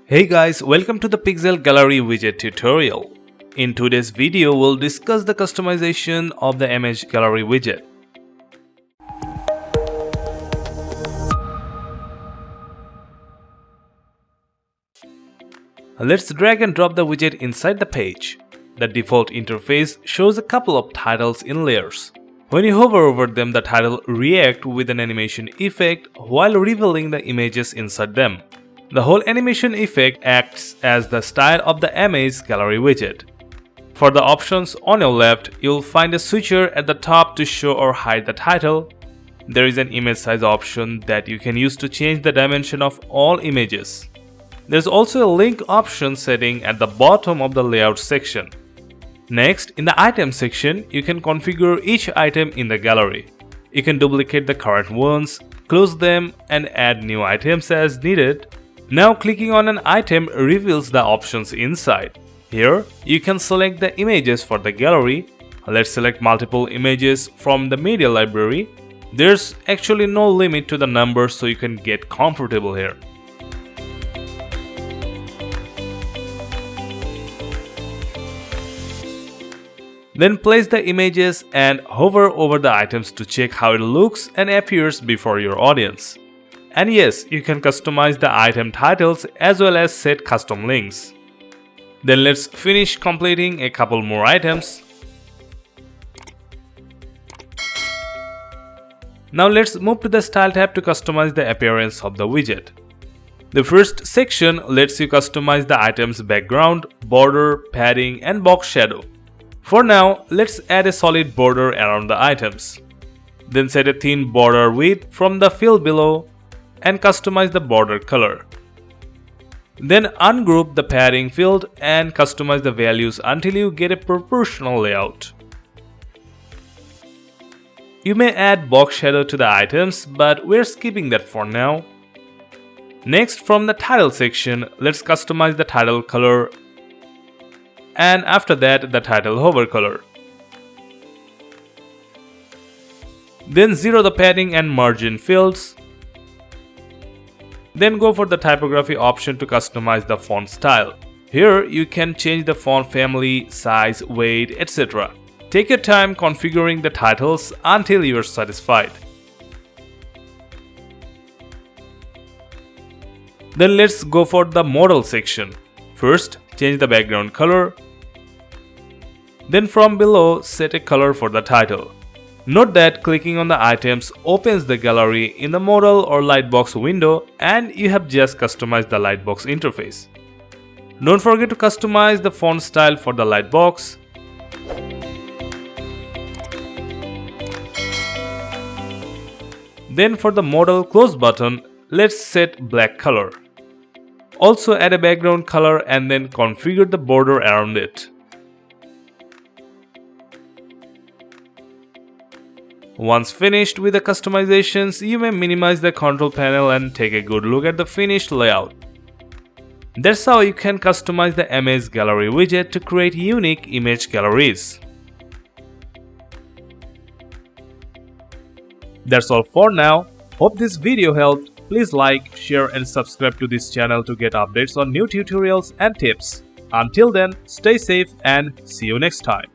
Hey guys, welcome to the Pixel Gallery Widget tutorial. In today's video, we'll discuss the customization of the Amaze Gallery Widget. Let's drag and drop the widget inside the page. The default interface shows a couple of titles in layers. When you hover over them, the title reacts with an animation effect while revealing the images inside them. The whole animation effect acts as the style of the Amaze Gallery widget. For the options on your left, you'll find a switcher at the top to show or hide the title. There is an image size option that you can use to change the dimension of all images. There's also a link option setting at the bottom of the layout section. Next, in the item section, you can configure each item in the gallery. You can duplicate the current ones, close them, and add new items as needed. Now clicking on an item reveals the options inside. Here, you can select the images for the gallery. Let's select multiple images from the media library. There's actually no limit to the number, so you can get comfortable here. Then place the images and hover over the items to check how it looks and appears before your audience. And yes, you can customize the item titles as well as set custom links. Then let's finish completing a couple more items. Now let's move to the Style tab to customize the appearance of the widget. The first section lets you customize the item's background, border, padding, and box shadow. For now, let's add a solid border around the items. Then set a thin border width from the field below and customize the border color. Then ungroup the padding field and customize the values until you get a proportional layout. You may add box shadow to the items, but we're skipping that for now. Next, from the title section, let's customize the title color, and after that the title hover color. Then zero the padding and margin fields. Then go for the typography option to customize the font style. Here you can change the font family, size, weight, etc. Take your time configuring the titles until you are satisfied. Then let's go for the modal section. First, change the background color. Then from below, set a color for the title. Note that clicking on the items opens the gallery in the Modal or Lightbox window, and you have just customized the Lightbox interface. Don't forget to customize the font style for the Lightbox. Then for the Modal close button, let's set black color. Also add a background color and then configure the border around it. Once finished with the customizations, you may minimize the control panel and take a good look at the finished layout. That's how you can customize the Amaze Gallery widget to create unique image galleries. That's all for now. Hope this video helped. Please like, share and subscribe to this channel to get updates on new tutorials and tips. Until then, stay safe and see you next time.